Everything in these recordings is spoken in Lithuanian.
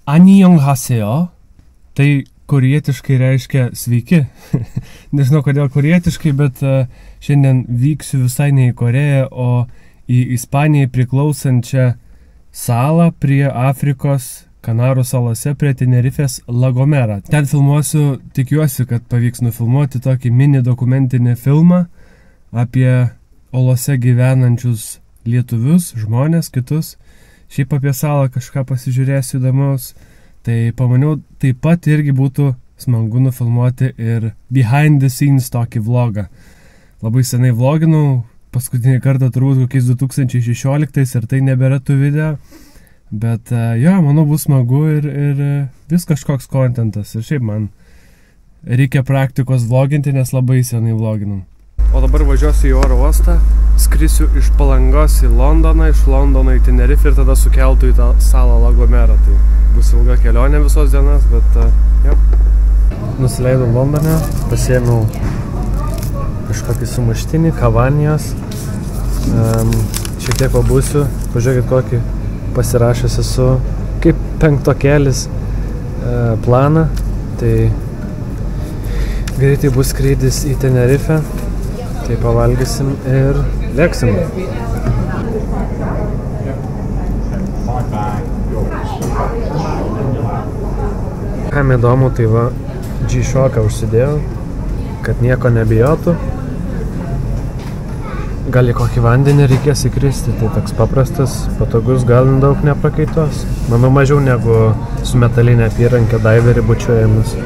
Annyeonghaseyo. Tai korėjietiškai reiškia sveiki. Nežinau kodėl korėjietiškai, bet šiandien vyksiu visai ne į Koreją, o į Ispanijai priklausančią salą prie Afrikos Kanarų salose prie Tenerifės La Gomera. Ten filmuosiu, tikiuosi, kad pavyks nufilmuoti tokį mini dokumentinį filmą apie olose gyvenančius lietuvius, žmonės, kitus. Šiaip apie salą kažką pasižiūrėsiu įdomaus. Tai pamaniau, taip pat irgi būtų smagu nufilmuoti ir behind the scenes tokį vlogą. Labai senai vloginau, paskutinį kartą turbūt kokiais 2016 ir tai nebėra tų video. Bet jo, manau, bus smagu ir vis kažkoks kontentas. Ir šiaip man reikia praktikos vloginti, nes labai senai vloginam. O dabar važiuosiu į oro uostą, skrisiu iš Palangos į Londoną, iš Londono į Tenerifę ir tada sukeltų į tą salą La Gomera. Tai bus ilga kelionė visos dienas, bet jo. Nusileidau Londone, pasiėmiau kažkokį sumuštinį, kavanijos. Šiek tiek pabūsiu, pažiūrėkit kokį pasirašęs esu kaip penktokėlis planą. Tai greitai bus skrydis į Tenerifę. Tai pavalgysim ir lėksim. Kam įdomu, tai va, G-Shocką užsidėjau, kad nieko nebijotų. Gal į kokį vandenį reikės įkristi, tai toks paprastas, patogus, gal daug neprakaitos. Manau, mažiau negu su metalinė apyrankė daiverį bučiuojamas.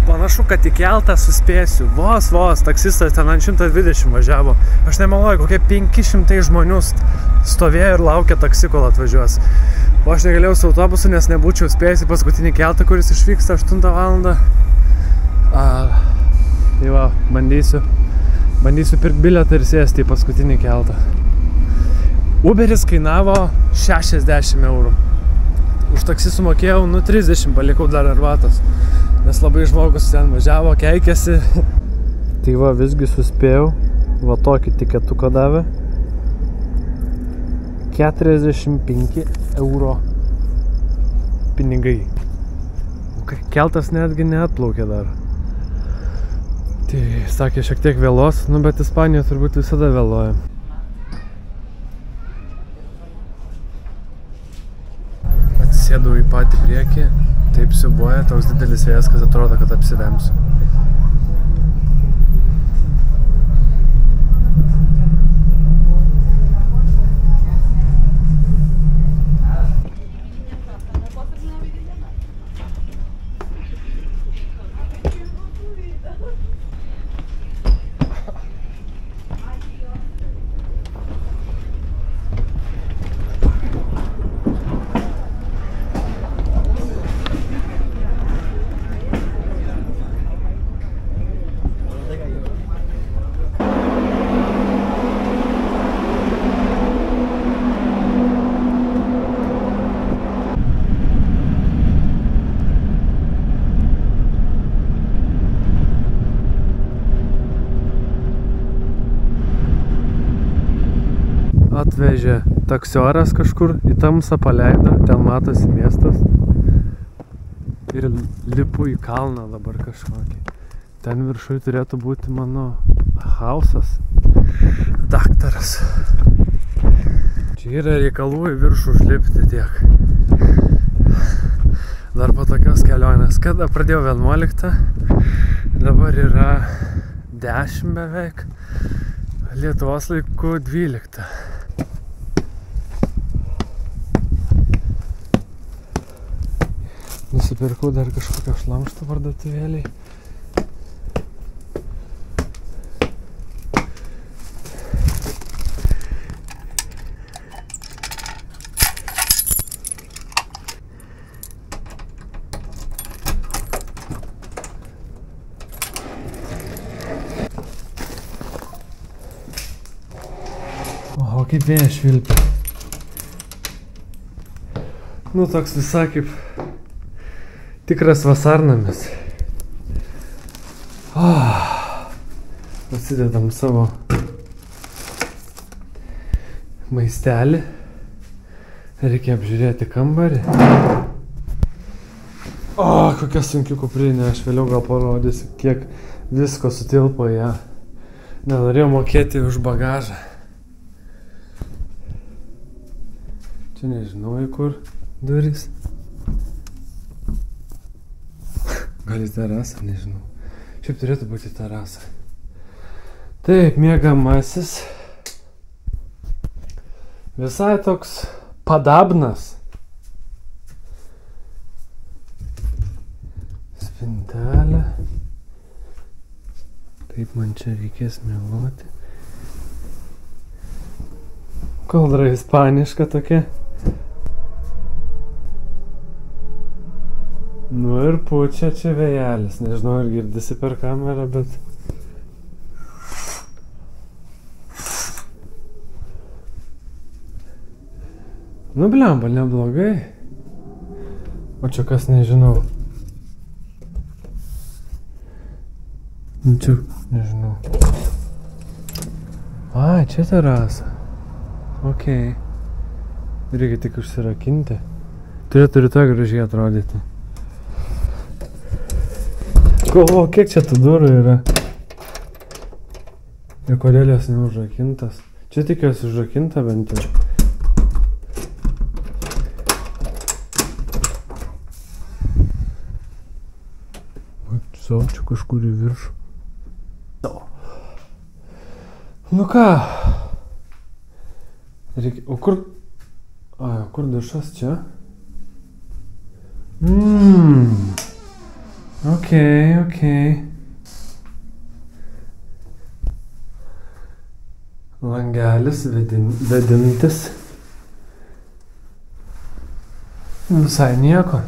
Panašu, kad į keltą suspėsiu. Vos, taksistas ten ant 120 važiavo. Aš nemeluoju, kokie 500 žmonių stovėjo ir laukė taksi, kol atvažiuos. O aš negalėjau su autobusu, nes nebūčiau spėjęs į paskutinį keltą, kuris išvyksta 8 valandą. Tai va, bandysiu pirkti bilietą ir sėsti į paskutinį keltą. Uberis kainavo 60 eurų. Už taksi sumokėjau, 30, palikau dar arbatos. Nes labai žmogus ten važiavo, keikėsi. Tai va, visgi suspėjau. Va tokį tiketuką davė. 45 euro pinigai. Keltas netgi neatplaukė dar. Tai sakė, šiek tiek vėlos, bet Ispanija turbūt visada vėluoja. Atsisėdau į patį priekį. Taip siubuoja, toks didelis vėjas, kad atrodo, kad apsivemsiu. Atvežė taksioras kažkur, į tamsą paleido, ten matosi miestas. Ir lipu į kalną dabar kažkokį. Ten viršui turėtų būti mano hausas. Daktaras. Čia yra reikalų į viršų užlipti tiek. Dar po tokios kelionės. Kada pradėjau 11, dabar yra 10 beveik. Lietuvos laiku 12. Nusipirkau dar kažkokio šlamšto parduotuvėliai. O kaip vėjas švilpia. Nu, toks visai kaip tikras vasarnamis. Pasidedam savo maistelį. Reikia apžiūrėti kambarį. Kokia sunki kuprinė. Aš vėliau gal parodysiu, kiek visko sutilpo ją. Nenorėjau mokėti už bagažą. Čia nežinau, į kur durys. Gal į terasą, nežinau. Šiaip turėtų būti terasa. Taip, miegamasis. Visai toks padabnas. Spintelė. Taip, man čia reikės miegoti. Kaldra ispaniška tokia. Nu ir pučia čia vėjelis. Nežinau, ar girdisi per kamerą, bet... Nu blemba, neblogai. O čia kas nežinau. Čia nežinau. Čia terasa. Okei. Reikia tik užsirakinti. Turėtų rytoj gražiai atrodyti. Galvo, kiek čia tų durų yra? Ir kodėl jos neužrakintas? Čia tikiuosi užrakinta bent jau. Čia kažkur į viršų. Nu ką? Reikia... O kur... kur dušas čia? Okei. Langelis vedintis. Visai nieko.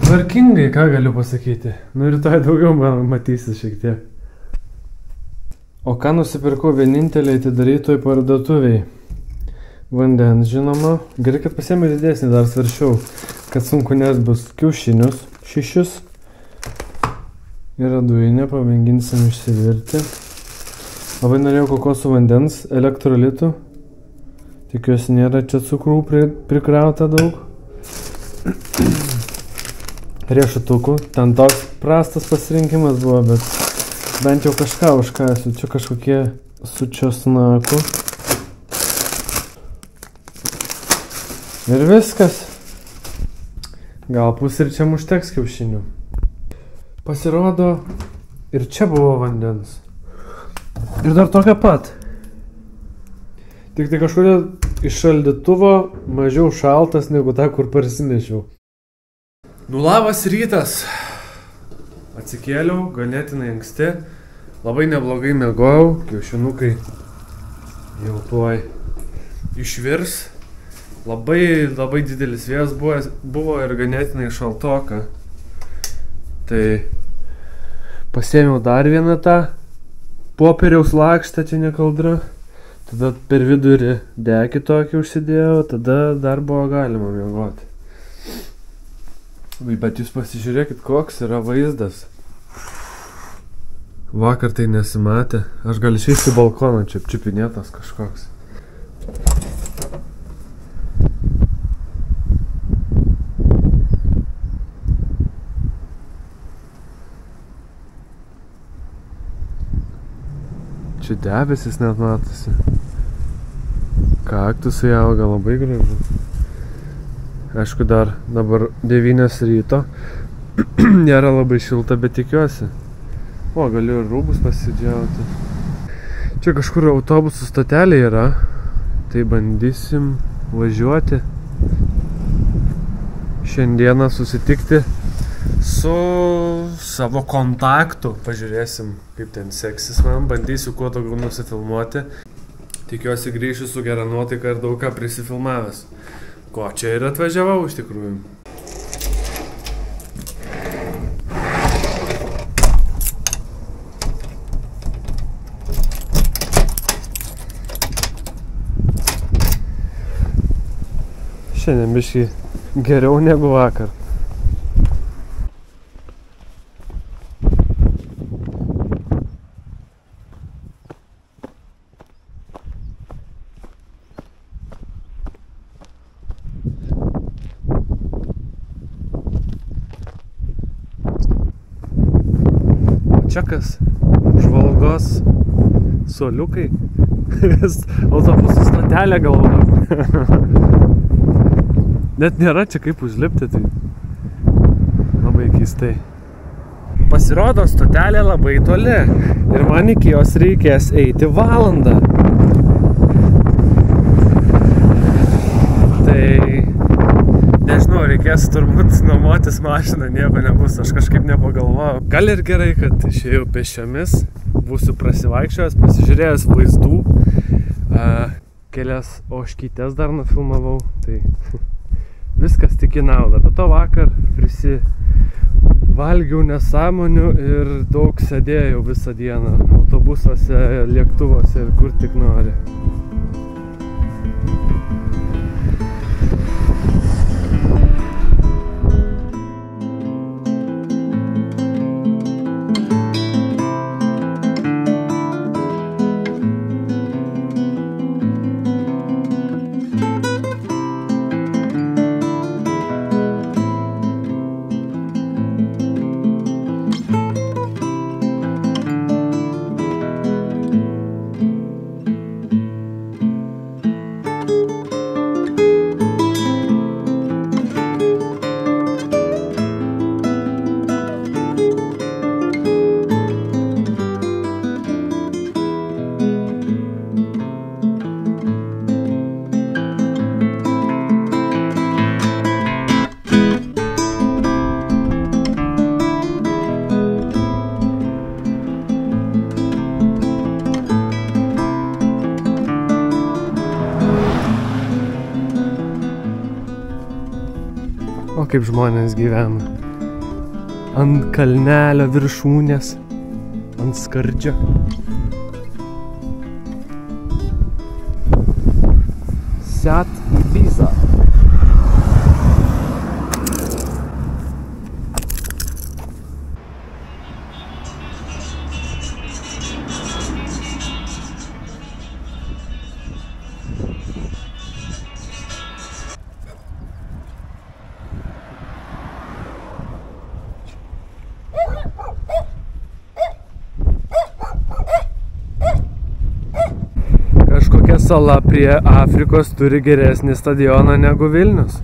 Tvarkingai, ką galiu pasakyti. Nu rytoj daugiau matysi šiek tiek. O ką nusipirkau vieninteliai atidarytoj parduotuviai? Vandens, žinoma. Gerai, kad pasiėmė didesnį, dar svaršiau, kad sunku nes bus kiaušinius 6. Yra dujinė, pamėginsim išsivirti. Labai norėjau kokosų vandens, elektrolitų. Tikiuosi nėra čia cukrų prikrauta daug. Riešutukų. Ten toks prastas pasirinkimas buvo, bet bent jau kažką užkąsiu. Čia kažkokie su česnaku. Ir viskas. Gal pusryčiam užteks kiaušinių. Pasirodo, ir čia buvo vandens. Ir dar tokia pat. Tik tai kažkodėl iš šaldytuvo mažiau šaltas negu tą, kur parsinešiau. Nu labas rytas. Atsikėliau, ganėtinai anksti. Labai neblogai miegojau. Kiaušinukai jau tuoj išvirs. Labai didelis vėjas buvo ir ganėtinai šaltoka. Tai pasiėmiau dar vieną tą popieriaus lakštą, čia ne kaldra. Tada per vidurį dekį tokį užsidėjau, tada dar buvo galima miegoti. Bet jūs pasižiūrėkit, koks yra vaizdas. Vakar tai nesimatė. Aš gal išeisiu į balkoną, čia apčiupinėtas kažkoks. Čia debesis net matosi. Kaktusai auga labai gražu. Aišku, dar dabar 9 ryto. Nėra labai šilta, bet tikiuosi. O, galiu ir rūbus pasidžiauti. Čia kažkur autobusų stotelė yra. Tai bandysim važiuoti. Šiandieną susitikti su savo kontaktu. Pažiūrėsim, kaip ten seksis man. Bandysiu kuo daugiau nusifilmuoti. Tikiuosi grįšiu su gera nuotaika ir daug ką prisifilmavęs. Ko čia ir atvažiavau iš tikrųjų. Šiandien biškį geriau negu vakar. Čia kas? Žvalgos suoliukai. Autobusų stotelė galvoju. Net nėra čia kaip užlipti, tai labai keistai. Pasirodo, stotelė labai toli ir man iki jos reikės eiti valandą. Tai nežinau, reikės turbūt nuomotis mašiną, nieko nebus, aš kažkaip nepagalvojau. Gal ir gerai, kad išėjau pėsčiomis, būsiu prasivaikščiojęs, pasižiūrėjęs vaizdų, kelias ožkytes dar nufilmavau, tai viskas tik į naudą. Bet to vakar prisivalgiau nesąmonių ir daug sėdėjau visą dieną autobusuose, lėktuvuose ir kur tik nori. O kaip žmonės gyvena. Ant kalnelio viršūnės, ant skardžio. Seat Ibiza. Sala prie Afrikos turi geresnį stadioną negu Vilnius.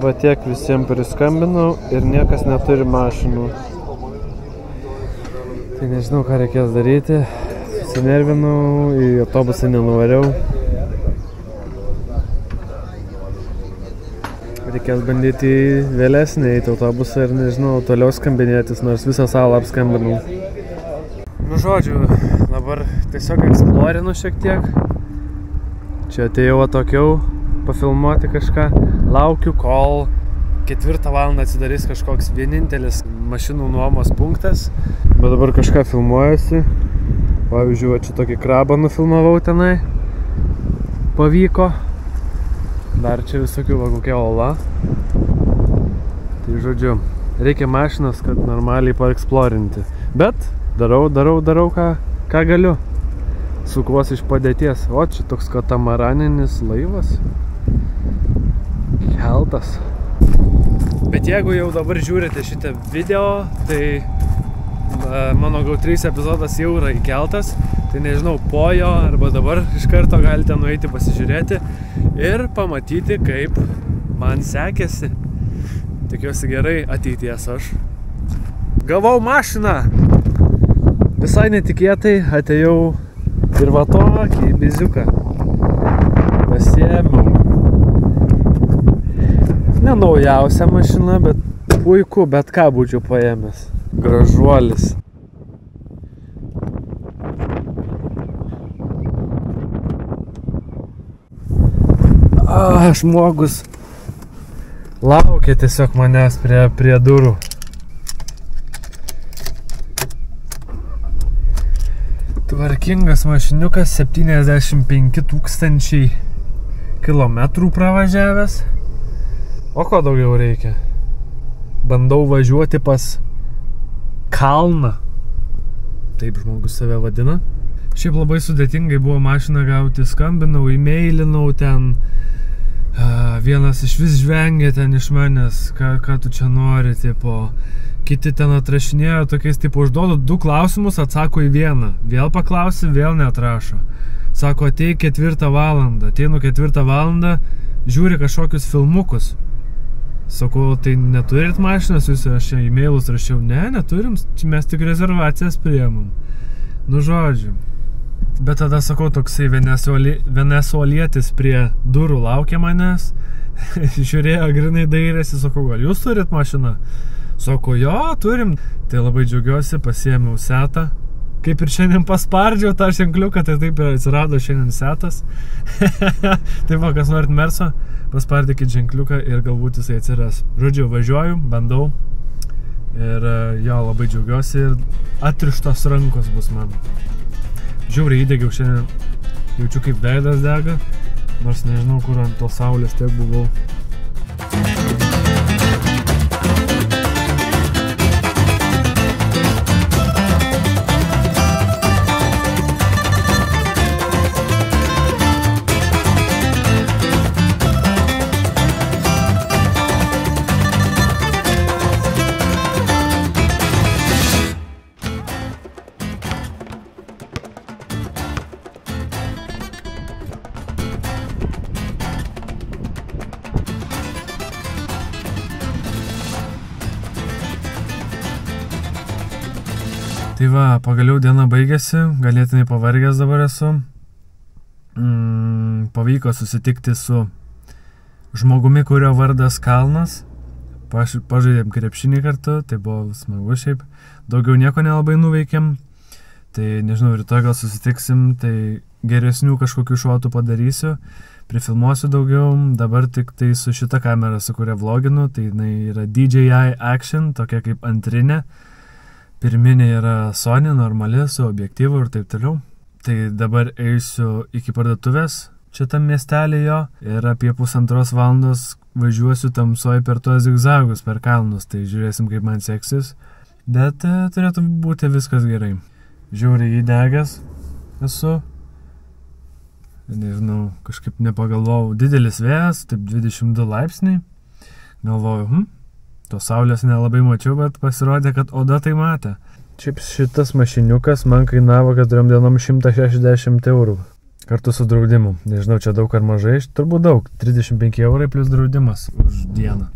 Va tiek visiems priskambinau ir niekas neturi mašinų. Tai nežinau, ką reikės daryti. Susinervinau, į autobusą nenuvariau. Reikės bandyti vėlesnį eiti autobusą ir nežinau, toliau skambinėtis, nors visą salą apskambinau. Nu žodžiu, dabar tiesiog eksplorinu šiek tiek. Čia atėjau atokiau pafilmuoti kažką. Laukiu, kol 4 valandą atsidarys kažkoks vienintelis mašinų nuomos punktas. Bet dabar kažką filmuojasi. Pavyzdžiui, čia tokį krabą nufilmavau tenai. Pavyko. Dar čia visokių va kokia ola. Tai žodžiu, reikia mašinos, kad normaliai paeksplorinti. Bet darau ką galiu. Sukuos iš padėties. O, čia toks katamaraninis laivas. Keltas. Bet jeigu jau dabar žiūrite šitą video, tai mano GO3 epizodas jau yra įkeltas. Tai nežinau, po jo arba dabar iš karto galite nueiti pasižiūrėti ir pamatyti, kaip man sekėsi. Tikiuosi gerai ateities aš. Gavau mašiną! Visai netikėtai atėjau ir va tokį biziuką pasiėmiau. Ne naujausia mašina, bet puiku, bet ką būčiau paėmęs. Gražuolis. Žmogus laukia tiesiog manęs prie durų. Tvarkingas mašiniukas, 75 000 kilometrų pravažiavęs. O ko daugiau reikia? Bandau važiuoti pas kalną. Taip žmogus save vadina. Šiaip labai sudėtingai buvo mašiną gauti, skambinau, e-mailinau ten. Vienas iš vis žvengė ten iš manęs, ką tu čia nori, tipo. Kiti ten atrašinėjo tokiais, tipo, užduodu 2 klausimus, atsako į 1. Vėl paklausi, vėl neatrašo. Sako, ateik 4 valandą. Ateinu 4 valandą, žiūri kažkokius filmukus. Sakau, tai neturit mašinas, jūs aš čia e-mailus rašiau. Ne, neturim, mes tik rezervacijas priėmam. Nu, žodžiu. Bet tada, sakau, toksai venesuolietis prie durų laukia manęs. Žiūrėjo, grinai dairėsi, sakau, gal jūs turit mašiną? Sakau, jo, turim. Tai labai džiaugiuosi, pasiėmiau setą. Kaip ir šiandien paspardžiau tą ženkliuką, tai taip ir atsirado šiandien setas. Tai va, kas norit Merso, paspardykit ženkliuką ir galbūt jisai atsiras. Žodžiu, važiuoju, bandau. Ir jo, labai džiaugiuosi ir atrištos rankos bus man. Žiauriai įdegiau šiandien, jaučiu kaip veidas dega, nors nežinau, kur ant to saulės tiek buvau. Tai va, pagaliau diena baigėsi, galėtinai pavargęs dabar esu. Pavyko susitikti su žmogumi, kurio vardas Kalnas. Pažaidėm krepšinį kartu, tai buvo smagu šiaip. Daugiau nieko nelabai nuveikėm. Tai nežinau, rytoj gal susitiksim, tai geresnių kažkokių šotų padarysiu. Prifilmuosiu daugiau, dabar tik tai su šita kamera, su kuria vloginu. Tai jinai yra DJI Action, tokia kaip antrinė. Pirminė yra Sony, normali, su objektyvu ir taip toliau. Tai dabar eisiu iki parduotuvės šitam miestelį jo ir apie 1,5 valandos važiuosiu tamsoj per tuos zigzagus, per kalnus. Tai žiūrėsim, kaip man seksis. Bet turėtų būti viskas gerai. Žiauriai įdegęs esu. Nežinau, kažkaip nepagalvojau. Didelis vėjas, taip 22 laipsniai. Galvoju, tos saulės nelabai mačiau, bet pasirodė, kad oda tai matė. Šiaip šitas mašiniukas man kainavo 4 dienom 160 eurų. Kartu su draudimu. Nežinau, čia daug ar mažai, turbūt daug. 35 eurai plus draudimas už dieną.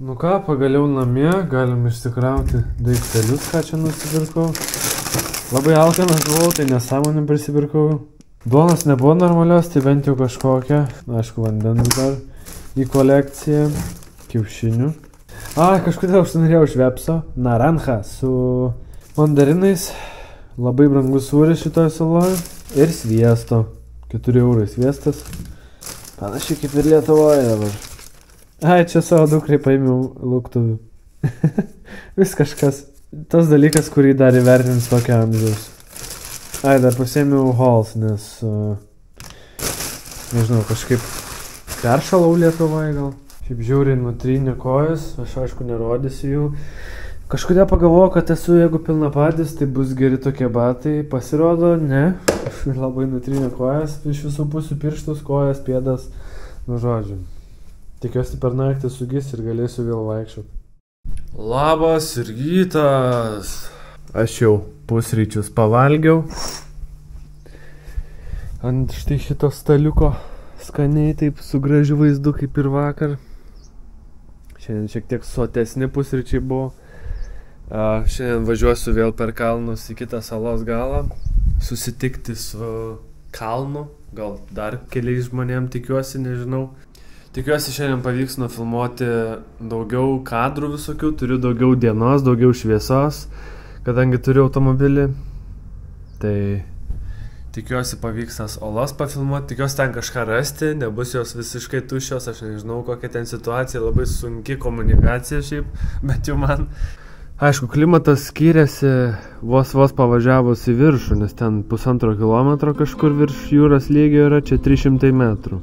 Nu ką, pagaliau namie, galim išsikrauti daiktelius, ką čia nusipirkau. Labai alkanas buvau, tai nesąmonėm prisipirkau. Duonos nebuvo normalios, tai bent jau kažkokia. Aišku, vandens dar į kolekciją. Kiaušinių. Kažkodėl aš norėjau švepso. Naranja su mandarinais. Labai brangus sūris šitoj saloje. Ir sviesto. 4 eurai sviestas. Panašiai kaip ir Lietuvoje dabar. Ai, čia savo dukrai paėmiau lauktuvių. Vis kažkas. Tas dalykas, kurį dar įvertins tokio amžiaus. Ai, dar pasėmiau Halls, nes... nežinau, kažkaip peršalau Lietuvoje gal. Šiaip žiauriai nutrynė kojas, aš aišku nerodysiu jų. Kažkodėl pagalvojau, kad esu, jeigu pilnapadis, tai bus geri tokie batai. Pasirodo, ne. Labai nutrynė kojas, iš visų pusių pirštus, kojas, pėdas, nu žodžiu. Tikiuosi per naktį sugis ir galėsiu vėl vaikščioti. Labas rytas. Aš jau pusryčius pavalgiau. Ant štai šito staliuko skaniai taip su gražiu vaizdu kaip ir vakar. Šiandien šiek tiek sotesni pusryčiai buvo. Šiandien važiuosiu vėl per kalnus į kitą salos galą. Susitikti su kalnu. Gal dar keliais žmonėm tikiuosi, nežinau. Tikiuosi šiandien pavyks nufilmuoti daugiau kadrų visokių. Turiu daugiau dienos, daugiau šviesos. Kadangi turiu automobilį. Tai tikiuosi pavyks tas olas pafilmuoti. Tikiuosi ten kažką rasti. Nebus jos visiškai tuščios. Aš nežinau kokia ten situacija. Labai sunki komunikacija šiaip. Bet jau man... Aišku, klimatas skiriasi vos pavažiavus į viršų, nes ten 1,5 kilometro kažkur virš jūros lygio yra, čia 300 metrų.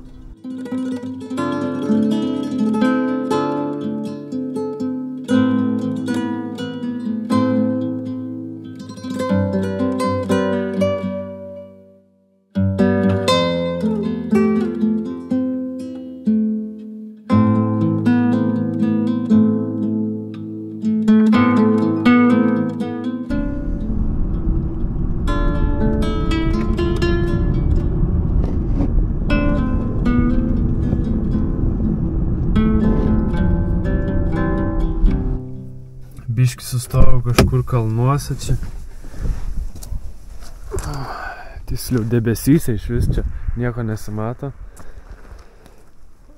Biški sustojau kažkur kalnuose čia. Tiksliau debesyse iš vis čia nieko nesimato.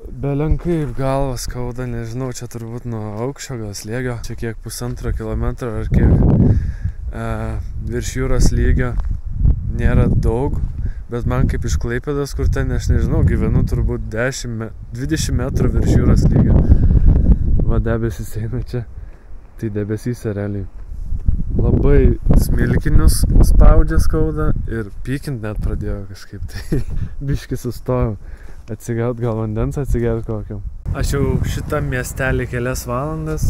Belenkaip galvą skauda, nežinau, čia turbūt nuo aukščio gal slėgio. Čia kiek 1,5 kilometro ar kiek virš jūros lygio nėra daug. Bet man kaip iš Klaipėdos, kur ten, aš nežinau, gyvenu turbūt 20 metrų virš jūros lygio. Va debesis eina čia. Tai debesyse realiai. Labai smilkinius spaudžia skauda ir pykint net pradėjo kažkaip. Tai biški sustojau. Atsigaut gal vandens atsigert kokio. Aš jau šitam miestelį kelias valandas.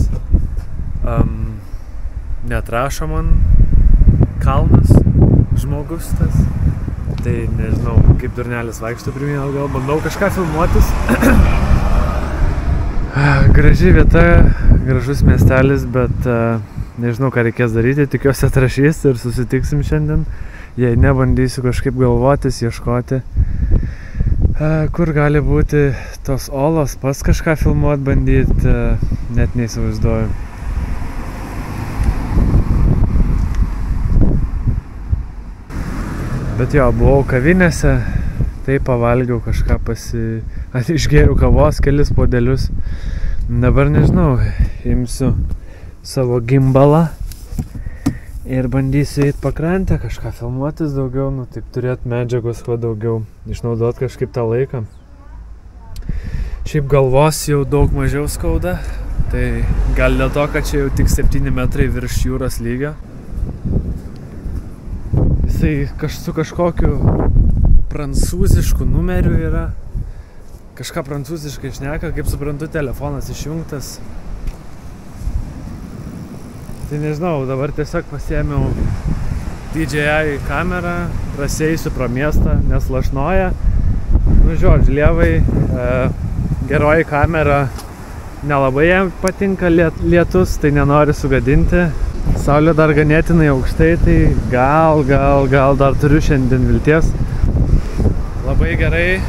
Neatrašo man kalnas, žmogus tas. Tai nežinau, kaip durnelis vaikšto pirmyn atgal. Bandau kažką filmuotis. Graži vieta, gražus miestelis, bet nežinau, ką reikės daryti. Tikiuosi atrašys ir susitiksim šiandien. Jei ne, bandysiu kažkaip galvotis, ieškoti, kur gali būti tos olos, pas kažką filmuot, bandyti, net neįsivaizduoju. Bet jo, buvau kavinėse, tai pavalgiau kažką išgėriau kavos, kelis puodelius. Dabar nežinau, imsiu savo gimbalą ir bandysiu eit pakrantę, kažką filmuotis daugiau, nu taip turėt medžiagos kuo daugiau, išnaudot kažkaip tą laiką. Šiaip galvos jau daug mažiau skauda, tai gal dėl to, kad čia jau tik 7 metrai virš jūros lygio. Jisai su kažkokiu prancūzišku numeriu yra. Kažką prancūziškai šneka, kaip suprantu, telefonas išjungtas. Tai nežinau, dabar tiesiog pasiėmiau DJI kamerą, prasieisiu pro miestą, nes lašnoja. Nu, žodžiu, lievai, geroji kamera, nelabai jam patinka lietus, tai nenori sugadinti. Saulė dar ganėtinai aukštai, tai gal dar turiu šiandien vilties. Labai gerai,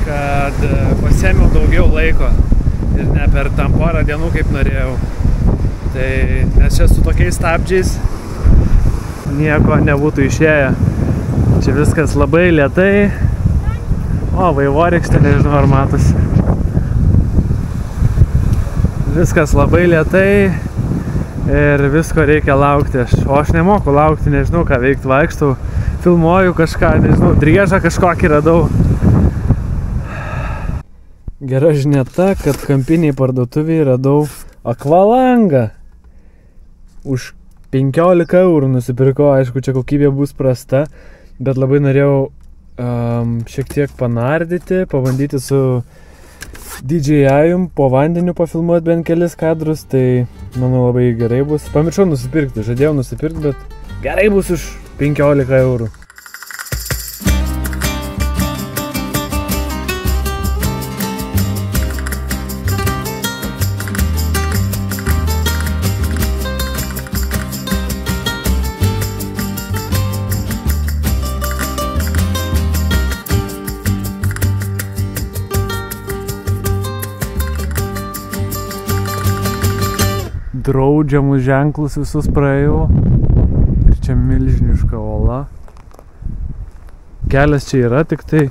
kad pasiėmiau daugiau laiko ir ne per tam porą dienų, kaip norėjau. Tai nes čia su tokiais stabdžiais nieko nebūtų išėję. Čia viskas labai lėtai. O, vaivorykštė, nežinau ar matosi. Viskas labai lėtai. ir visko reikia laukti. O aš nemoku laukti, nežinau ką veikti, vaikštau, filmuoju kažką, nežinau, driežą kažkokį radau. Gera žinia ta, kad kampiniai parduotuviai radau akvalangą. Už 15 eurų nusipirkau, aišku, čia kokybė bus prasta, bet labai norėjau šiek tiek panardyti, pabandyti su DJI po vandeniu pafilmuoti bent kelis kadrus, tai manau labai gerai bus. Pamiršau nusipirkti, žadėjau nusipirkti, bet gerai bus už 15 eurų. Draudžiamus ženklus visus praėjau. Ir čia milžiniška ola. Kelias čia yra, tik tai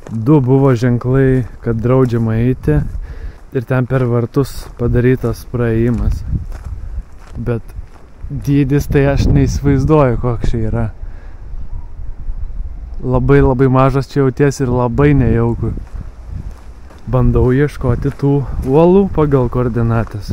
2 buvo ženklai, kad draudžiama eiti. Ir ten per vartus padarytas praėjimas. Bet dydis tai aš neįsivaizduoju, koks čia yra. Labai mažas čia jauties ir labai nejauku. Bandau ieškoti tų uolų pagal koordinates.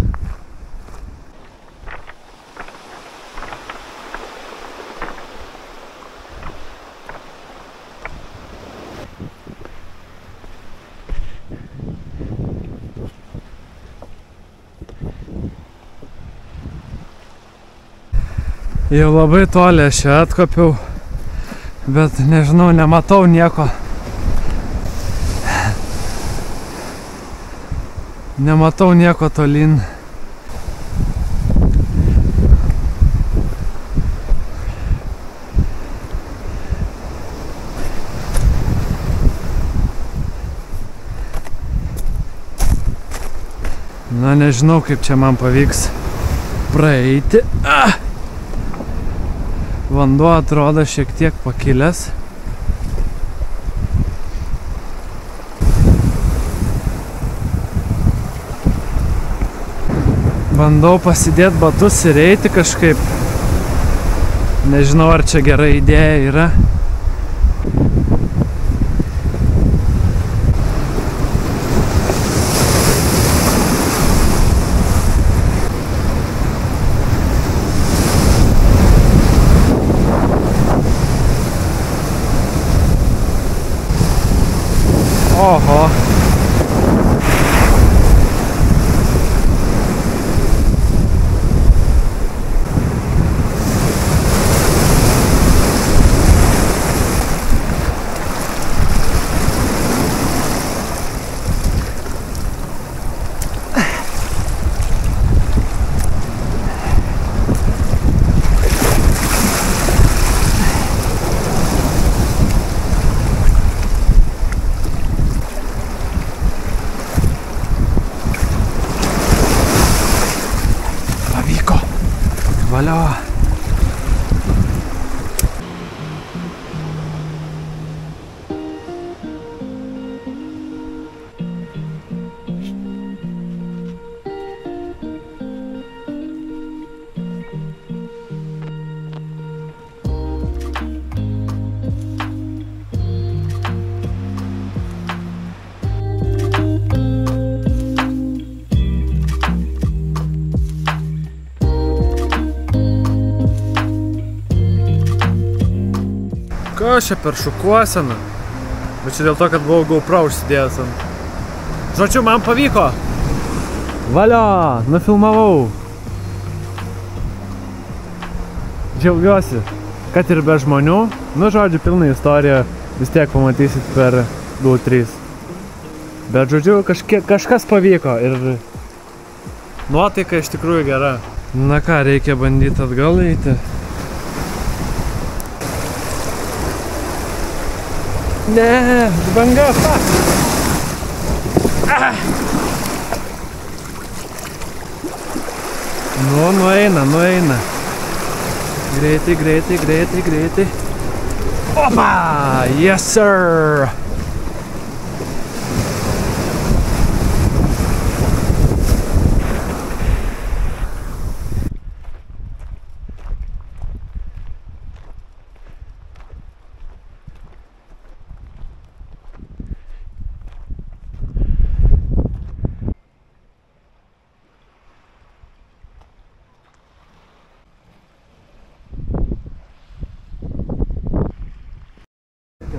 Jau labai toli aš čia atkopiau, bet nežinau, nematau nieko. Nematau nieko tolyn. Na, nežinau, kaip čia man pavyks praeiti. Vanduo atrodo šiek tiek pakilęs. Bandau pasidėti batus ir eiti kažkaip. Nežinau, ar čia gera idėja yra. Oho. Valio. Kas čia per šukuoseną? Bet čia dėl to, kad buvau GoPro užsidėjęs ant. Žodžiu, man pavyko. Valio, nufilmavau. Džiaugiuosi, kad ir be žmonių. Nu, žodžiu, pilna istorija vis tiek pamatysit per 2-3. Bet, žodžiu, kažkas pavyko ir nuotaika iš tikrųjų gera. Na ką, reikia bandyti atgal eiti. Ne, banga, fuck! Nueina. Greitai. Opa! Yes, sir!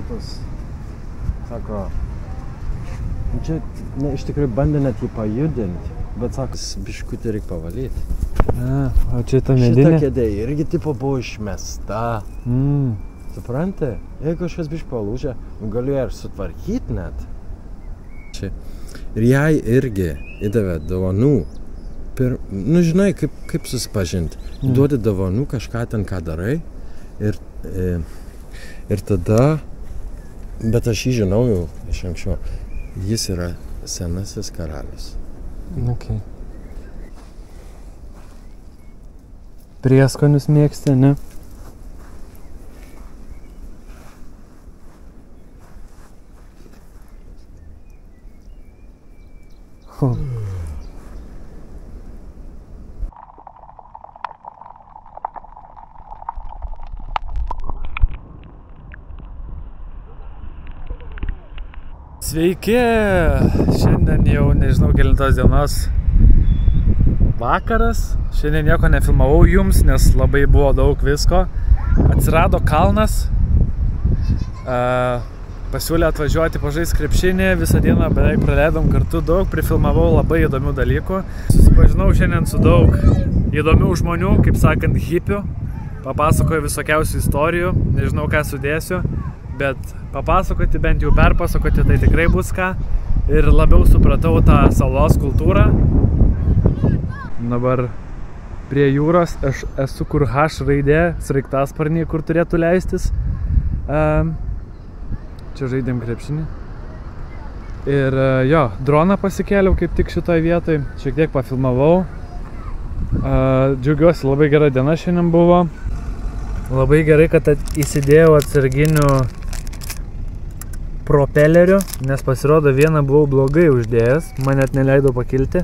tas, sako, čia iš tikrųjų bandė net jį pajudinti, bet sako, biškutį reikia pavalyti. O čia ta medinė? Šita kėdė irgi tipo buvo išmesta. Supranti? Jeigu kažkas biškį palūžė, galiu ją ir sutvarkyti net. Ir jai irgi įdavė dovanų. Žinai, kaip susipažinti. Duodi dovanų kažką ten, ką darai. Ir tada, bet aš jį žinau jau iš anksčiau, jis yra senasis karalius. Okay. Prieskonius mėgsti, ne? Sveiki! Šiandien jau nežinau kelintos dienos vakaras. Šiandien nieko nefilmavau jums, nes labai buvo daug visko. Atsirado kalnas. Pasiūlė atvažiuoti pažaisti krepšinį. Visą dieną beveik praleidom kartu daug. Prifilmavau labai įdomių dalykų. Susipažinau šiandien su daug įdomių žmonių, kaip sakant, hipių. Papasakoju visokiausių istorijų. Nežinau, ką sudėsiu. Bet papasakoti, bent jau perpasakoti, tai tikrai bus ką. Ir labiau supratau tą salos kultūrą. Dabar prie jūros aš esu, kur H raidė, sraigtasparniai, kur turėtų leistis. Čia žaidėm krepšinį. Ir jo, droną pasikėliau kaip tik šitoj vietoj. Šiek tiek pafilmavau. Džiaugiuosi, labai gera diena šiandien buvo. Labai gerai, kad įsidėjau atsarginių propelerių, nes pasirodo vieną buvau blogai uždėjęs, man net neleido pakilti.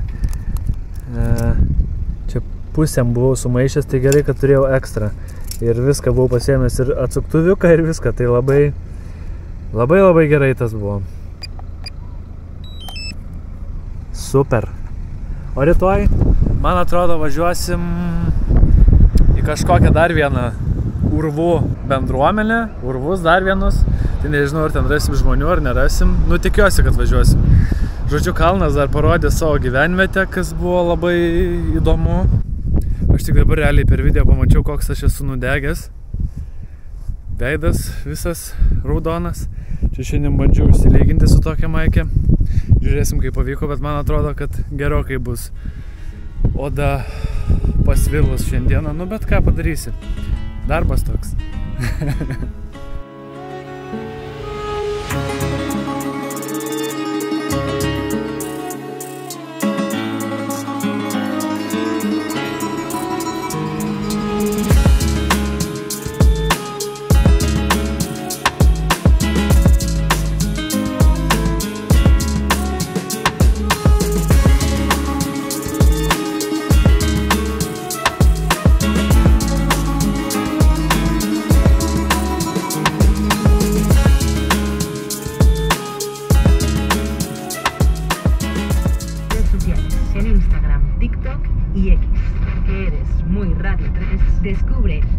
Čia pusėm buvau sumaišęs, tai gerai, kad turėjau ekstra. Ir viską buvau pasiėmęs ir atsuktuviuką ir viską, tai labai gerai tas buvo. Super. O rytoj, man atrodo, važiuosim į kažkokią dar vieną urvų bendruomenę, urvus dar vienus. Tai nežinau, ar ten rasim žmonių, ar nerasim. Tikiuosi, kad važiuosim. Žodžiu, kalnas dar parodė savo gyvenvietę, kas buvo labai įdomu. Aš tik dabar realiai per video pamačiau, koks aš esu nudegęs. Veidas visas raudonas. Čia šiandien bandžiau užsilyginti su tokia maikė. Žiūrėsim, kaip pavyko, bet man atrodo, kad gerokai bus oda pasvilus šiandieną. Bet ką padarysi? Darbas toks.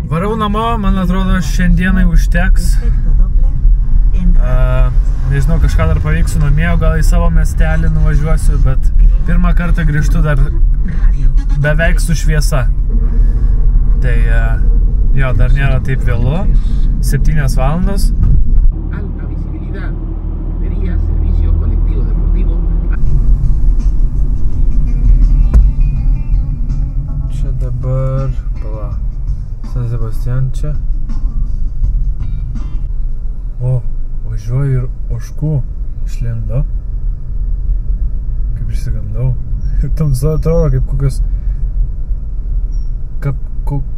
Varau namo, man atrodo, šiandienai užteks. Nežinau, kažką dar pavyksiu namie, gal į savo miestelį nuvažiuosiu, bet pirmą kartą grįžtu dar beveik su šviesa. Tai jo, dar nėra taip vėlu, 7 valandos. Čia dabar, San Sebastian čia. O, važiuoju ir ožkų išlindo. Kaip išsigandau. Tamsu atrodo kaip kokios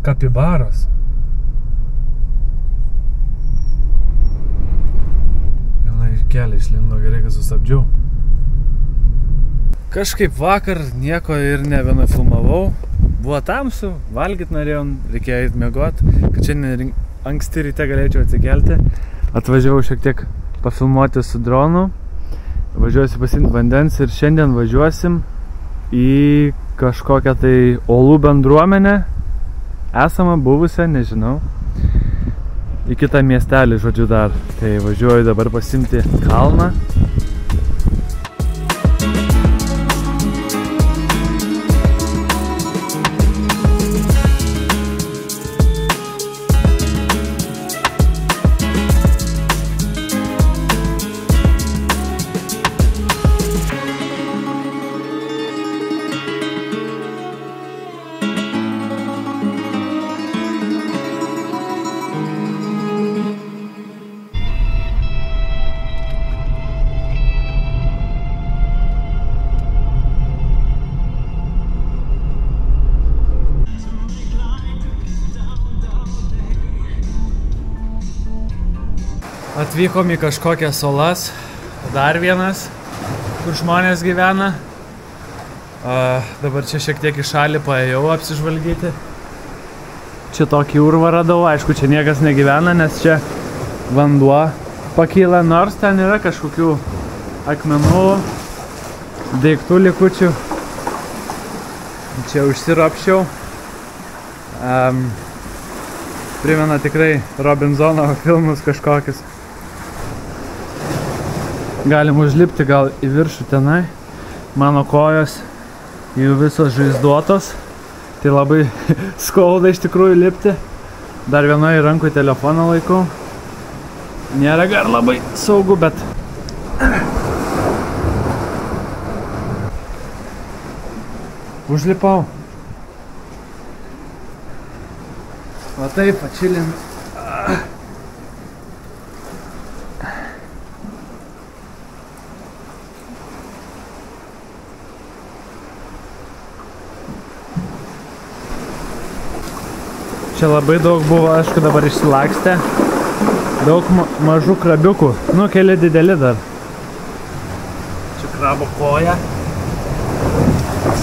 kapibaros. Viena iš kelią išlindo, gerai, kad sustabdžiau. Kažkaip vakar nieko ir nebenufilmavau. Buvo tamsu, valgyt norėjau, reikėjo eiti miegot, kad šiandien anksti ryte galėčiau atsikelti. Atvažiavau šiek tiek pafilmuoti su dronu, važiuosiu pasiimti vandens ir šiandien važiuosim į kažkokią tai olų bendruomenę, esamą, buvusią, nežinau. į kitą miestelį, žodžiu, dar. Tai važiuoju dabar pasimti kalną. Atvykom į kažkokias salas, dar vienas, kur žmonės gyvena. Dabar čia šiek tiek į šalį paėjau apsižvalgyti. Čia tokį urvą radau, aišku, čia niekas negyvena, nes čia vanduo pakyla, nors ten yra kažkokių akmenų, daiktų likučių. Čia užsiropščiau. Primena tikrai Robinsono filmus kažkokius. Galim užlipti gal į viršų tenai. Mano kojos jų visos žaizduotos. Tai labai skauda iš tikrųjų lipti. Dar vienoje rankoje telefoną laikau. Nėra gar labai saugu, bet... Užlipau. Va taip, pačilin. Čia labai daug buvo, aišku, dabar išsilakstę. Daug mažų krabiukų. Nu, keli dideli dar. Čia krabo koja.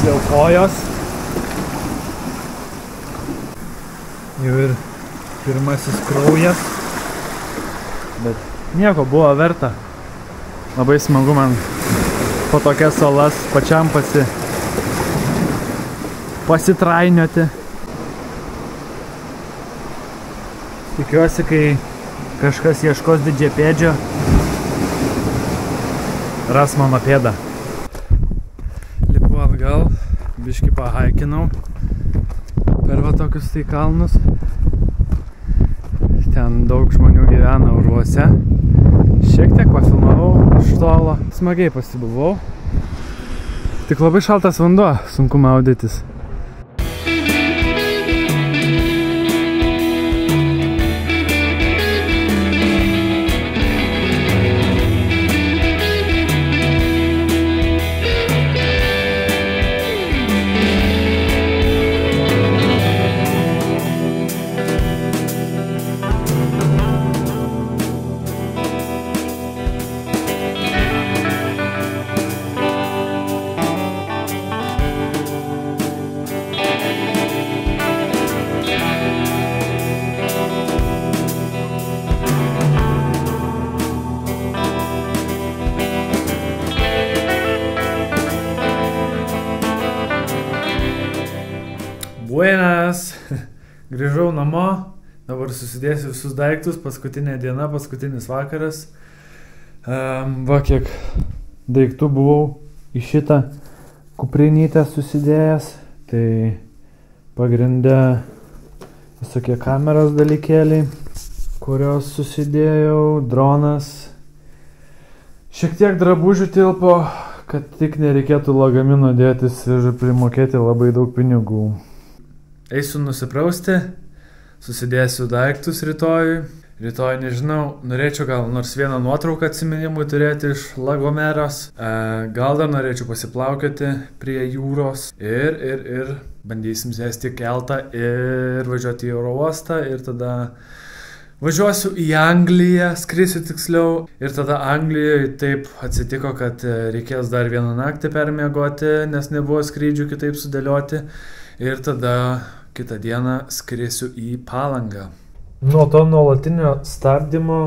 Jau kojos. Jau ir pirmasis kraujas. Bet nieko, buvo verta. Labai smagu man po tokias salas pačiam pasitrainioti. Tikiuosi, kai kažkas ieškos didžiapėdžio, ras mano pėdą. Lipu atgal, biškį pahaikinau per va tokius tai kalnus. Ten daug žmonių gyvena urvuose. Šiek tiek pafilmavau iš tolo. Smagiai pasibuvau. Tik labai šaltas vanduo, sunku maudytis. Buenas! Grįžau namo, dabar susidėsiu visus daiktus, paskutinė diena, paskutinis vakaras. Va kiek daiktų buvau į šitą kuprinytę susidėjęs. Tai pagrinde visokie kameros dalykėliai, kurios susidėjau, dronas. Šiek tiek drabužių tilpo, kad tik nereikėtų lagamino dėtis ir primokėti labai daug pinigų. Eisiu nusiprausti, susidėsiu daiktus rytojui. Rytoj nežinau, norėčiau gal nors vieną nuotrauką atsiminimui turėti iš Lagomeros. Gal dar norėčiau pasiplaukioti prie jūros ir bandysim sėsti keltą ir važiuoti į oro uostą ir tada važiuosiu į Angliją, skrisiu tiksliau. Ir tada Anglijoje taip atsitiko, kad reikės dar vieną naktį permiegoti, nes nebuvo skrydžių kitaip sudėlioti. Ir tada kitą dieną skrisiu į Palangą. Nuo to nuolatinio stabdymo,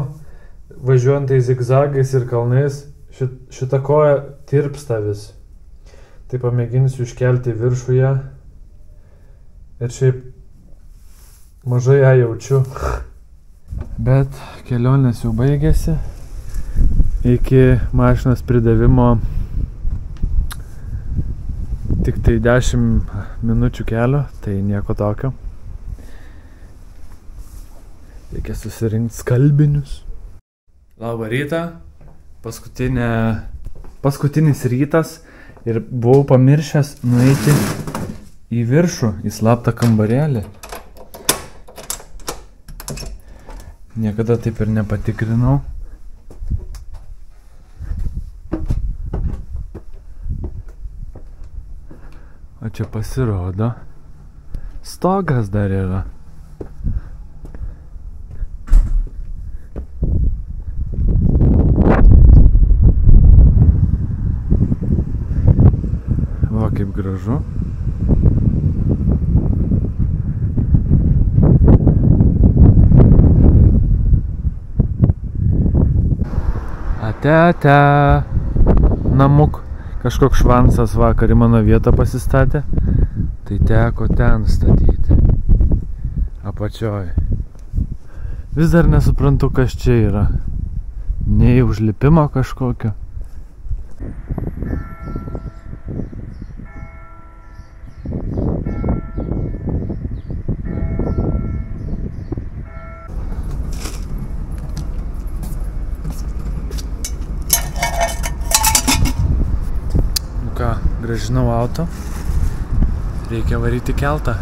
važiuojant tai zigzagais ir kalnais, šita koja tirpsta vis. Tai pamėginsiu iškelti viršų ją. Ir šiaip mažai ją jaučiu. Bet kelionės jau baigėsi. Iki mašinos pridavimo tik tai 10 minučių kelio, tai nieko tokio. Reikia susirinkti skalbinius. Labą rytą. Paskutinis rytas ir buvau pamiršęs nueiti į viršų, į slaptą kambarėlį. Niekada taip ir nepatikrinau. O čia pasirodo, stogas dar yra. Va, kaip gražu. Ate, namuk. Kažkoks švansas vakar į mano vietą pasistatė, tai teko ten statyti. Apačioj. Vis dar nesuprantu, kas čia yra. Nei užlipimo kažkokio. Grąžinau auto, reikia varyti keltą.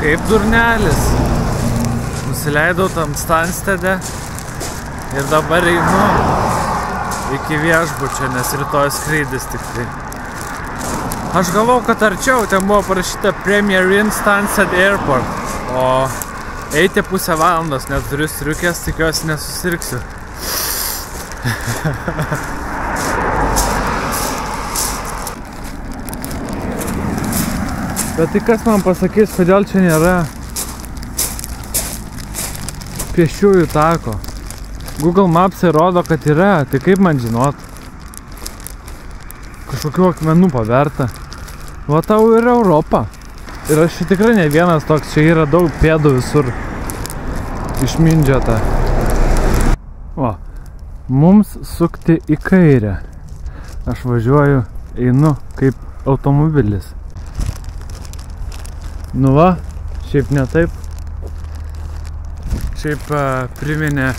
Kaip durnelis. Nusileidau tam Stanstede ir dabar einu iki viešbučio, nes rytoj skrydis tik tai. Aš galvau, kad arčiau, ten buvo parašyta Premier Inn Stansted Airport, o eiti pusę valandos, net turiu striukės, tikiuosi nesusirgsiu. Bet tai kas man pasakys, kodėl čia nėra pėsčiųjų tako? Google Maps rodo, kad yra, tai kaip man žinot? Kažkokių akmenų paverta. Va tau yra Europa. Ir aš tikrai ne vienas toks, čia yra daug pėdų visur išmindžiota. O, mums sukti į kairę. Aš važiuoju, einu kaip automobilis. Nu va, šiaip ne taip. Šiaip priminė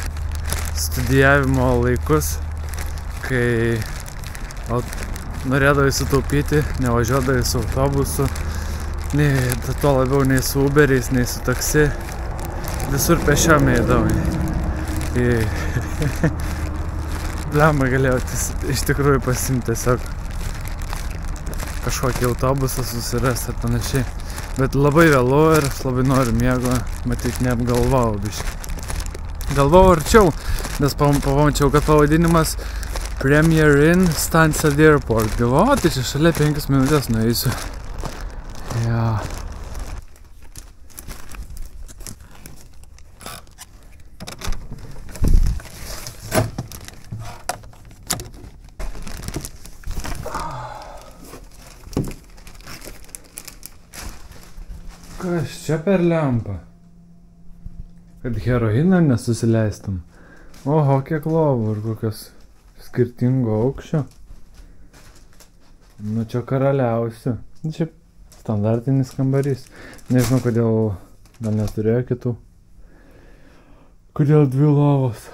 studijavimo laikus, kai norėdavai sutaupyti, nevažiuodavai su autobusu, nei to labiau nei su Uberiais, nei su taksi, visur pešiom eidavai. Tai blemą galėjau iš tikrųjų pasiimti tiesiog kažkokį autobusą susirasti ar panašiai. Bet labai vėlu ir aš labai noriu miego, matyt neapgalvojau biškį. Galvojau arčiau, nes pamačiau, kad pavadinimas Premier Inn Stansted Airport. Galvojau, tai čia šalia 5 minutės nueisiu. Ja. Kas čia per lempą? Kad heroiną nesusileistum. Oho, kiek lovų ir kokios skirtingo aukščio. Nu čia karaliausiu. Čia standartinis kambarys. Nežinau, kodėl gal neturėjo kitų. Kodėl 2 lovos.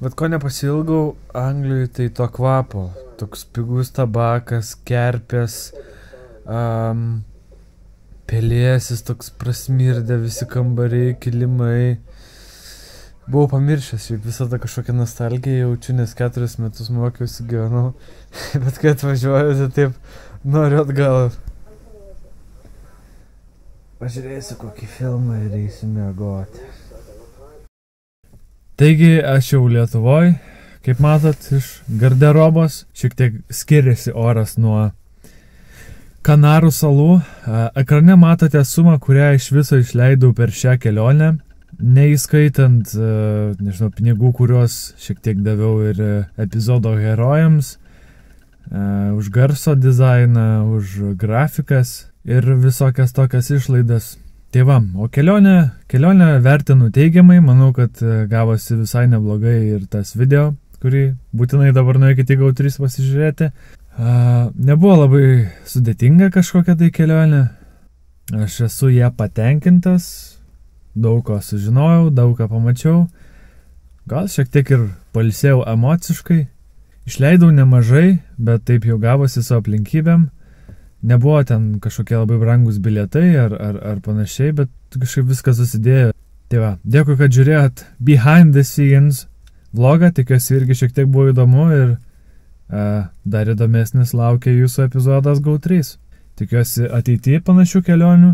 Bet ko nepasilgau Anglijoje, tai to kvapo. Toks pigus tabakas, kerpės, pelėsis, toks prasmirdė, visi kambariai, kilimai. Buvau pamiršęs, šiaip visada kažkokią nostalgiją jaučiu, nes 4 metus mokiausi, gyvenau. Bet kai atvažiuoju, tai taip noriu atgal. Pažiūrėsiu kokį filmą ir eisiu miegoti. Taigi aš jau Lietuvoj, kaip matot, iš garderobos. Šiek tiek skiriasi oras nuo Kanarų salų. Ekrane matote sumą, kurią iš viso išleidau per šią kelionę, neįskaitant, nežinau, pinigų, kuriuos šiek tiek daviau ir epizodo herojams, už garso dizainą, už grafikas ir visokias tokias išlaidas. Tai va, o kelionę vertinu teigiamai, manau, kad gavosi visai neblogai ir tas video, kurį būtinai dabar nuėkite į GO3 pasižiūrėti. Nebuvo labai sudėtinga kažkokia tai kelionė. Aš esu ją patenkintas, daug ko sužinojau, daug ką pamačiau. Gal šiek tiek ir pailsėjau emociškai. Išleidau nemažai, bet taip jau gavosi su aplinkybėm. Nebuvo ten kažkokie labai brangus bilietai ar panašiai, bet kažkaip viskas susidėjo. Tai va, dėkui, kad žiūrėjot Behind the Scenes vlogą, tikiuosi irgi šiek tiek buvo įdomu ir dar įdomesnis laukia jūsų epizodas GO3. Tikiuosi ateityje panašių kelionių.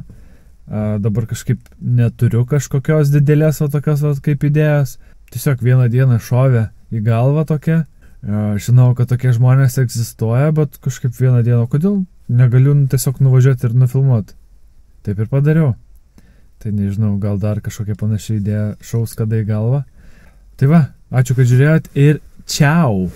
Dabar kažkaip neturiu kažkokios didelės tokios kaip idėjos. Tiesiog vieną dieną šovė į galvą tokia. Žinau, kad tokie žmonės egzistuoja, bet kažkaip vieną dieną, kodėl negaliu tiesiog nuvažiuoti ir nufilmuoti. Taip ir padariau. Tai nežinau, gal dar kažkokia panaši idėja šaus kada į galvą. Tai va, ačiū, kad žiūrėjot ir čiau!